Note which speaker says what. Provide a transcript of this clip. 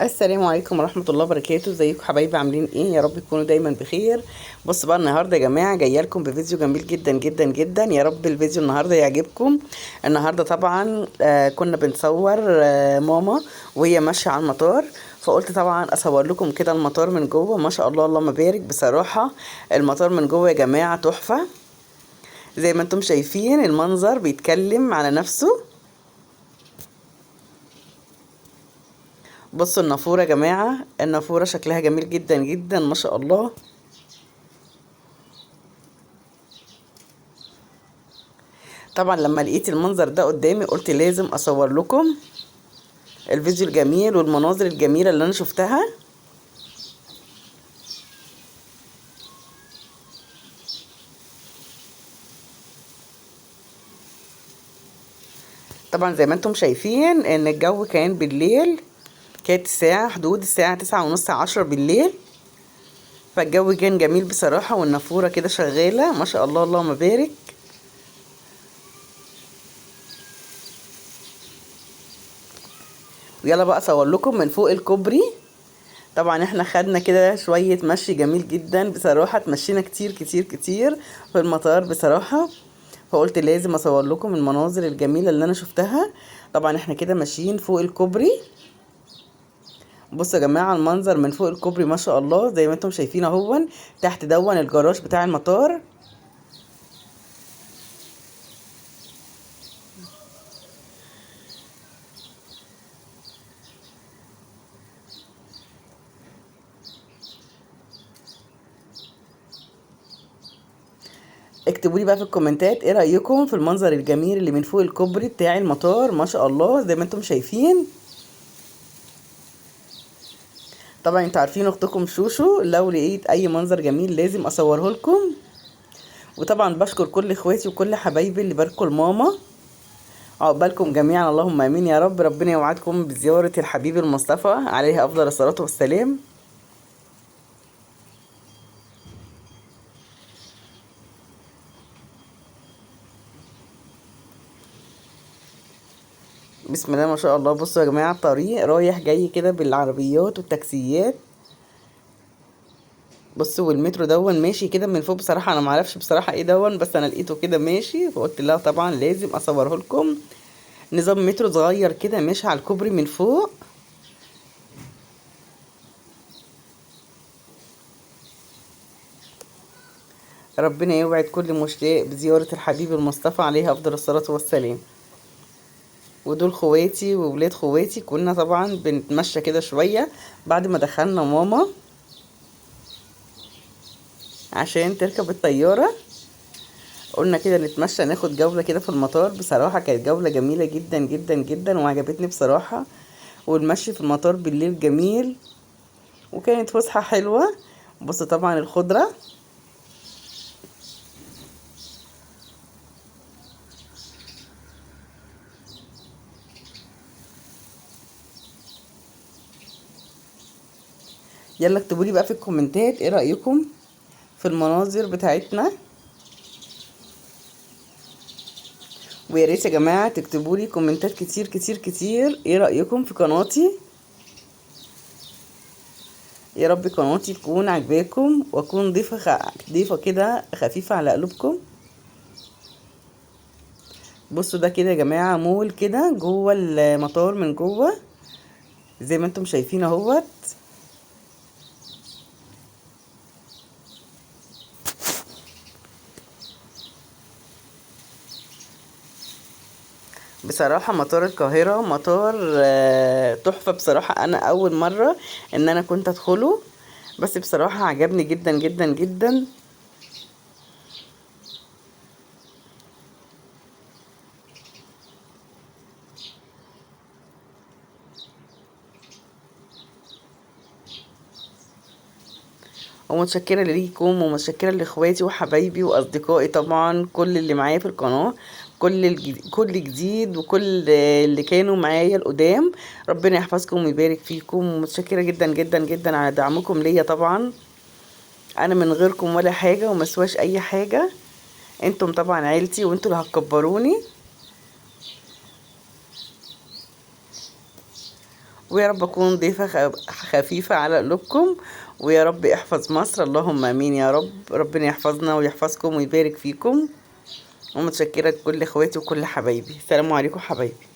Speaker 1: السلام عليكم ورحمة الله وبركاته. ازيكم حبايبي؟ عاملين ايه؟ يا رب تكونوا دايما بخير. بص بقى النهارده يا جماعة جايه لكم بفيديو جميل جدا جدا جدا. يا رب الفيديو النهارده يعجبكم. النهارده طبعا كنا بنصور ماما وهي ماشية على المطار. فقلت طبعا اصور لكم كده المطار من جوه. ما شاء الله اللهم بارك. بصراحة المطار من جوه يا جماعة تحفة. زي ما انتم شايفين المنظر بيتكلم على نفسه. بصوا النافورة يا جماعة، النافورة شكلها جميل جدا جدا ما شاء الله. طبعا لما لقيت المنظر ده قدامي قلت لازم اصور لكم الفيديو الجميل والمناظر الجميلة اللي انا شفتها. طبعا زي ما انتم شايفين ان الجو كان بالليل، كانت الساعة حدود الساعة 9:30 10 بالليل. فالجو كان جميل بصراحة، والنافورة كده شغالة ما شاء الله اللهم بارك. ويلا بقى اصور لكم من فوق الكوبري. طبعا احنا خدنا كده شوية مشي جميل جدا بصراحة، اتمشينا كتير كتير كتير في المطار بصراحة. فقلت لازم اصور لكم المناظر الجميلة اللي انا شفتها. طبعا احنا كده ماشيين فوق الكوبري. بصوا يا جماعة المنظر من فوق الكوبري ما شاء الله زي ما انتم شايفين اهون. تحت دون الجراج بتاع المطار. اكتبوا لي بقى في الكومنتات ايه رأيكم في المنظر الجميل اللي من فوق الكوبري بتاع المطار ما شاء الله زي ما انتم شايفين. طبعا انتوا عارفين اختكم شوشو لو لقيت اي منظر جميل لازم اصوره لكم. وطبعا بشكر كل اخواتي وكل حبايبي اللي باركوا لماما. عقبالكم جميعا اللهم امين يا رب. ربنا يوعدكم بزيارة الحبيب المصطفى عليه افضل الصلاة والسلام. بسم الله ما شاء الله. بصوا يا جماعة الطريق رايح جاي كده بالعربيات والتاكسيات. بصوا والمترو دون ماشي كده من فوق. بصراحة انا معرفش بصراحة ايه دون، بس انا لقيته كده ماشي فقلت لا طبعا لازم اصوره لكم. نظام مترو صغير كده ماشي على الكوبري من فوق. ربنا يوعد كل مشتاق بزيارة الحبيب المصطفى عليه افضل الصلاة والسلام. ودول خواتي وولاد خواتي. كنا طبعا بنتمشى كده شوية بعد ما دخلنا ماما عشان تركب الطيارة. قلنا كده نتمشى ناخد جولة كده في المطار. بصراحة كانت جولة جميلة جدا جدا جدا وعجبتني بصراحة. والمشي في المطار بالليل جميل، وكانت فسحة حلوة. بص طبعا الخضرة. يلا اكتبولي بقى في الكومنتات ايه رأيكم في المناظر بتاعتنا. ويا ريت يا جماعة تكتبولي كومنتات كتير كتير كتير ايه رأيكم في قناتي. يا رب قناتي تكون عجباكم واكون ضيفة كده خفيفة على قلوبكم. بصوا ده كده يا جماعة مول كده جوه المطار من جوه زي ما انتم شايفين اهوت. بصراحة مطار القاهرة مطار تحفة بصراحة. انا اول مرة ان انا كنت ادخله، بس بصراحة عجبني جدا جدا جدا. ومتشكرة ليكم ومتشكرة لاخواتي وحبايبي واصدقائي طبعا كل اللي معايا في القناة. كل جديد وكل اللي كانوا معايا القدام. ربنا يحفظكم ويبارك فيكم. ومتشكرة جدا جدا جدا على دعمكم ليا طبعا. انا من غيركم ولا حاجة ومسواش اي حاجة. انتم طبعا عيلتي وانتوا اللي هتكبروني. ويا رب اكون ضيفة خفيفة على قلوبكم. ويا رب احفظ مصر، اللهم امين يا رب. ربنا يحفظنا ويحفظكم ويبارك فيكم. ومتشكرة لكل اخواتي وكل حبايبي. السلام عليكم حبايبي.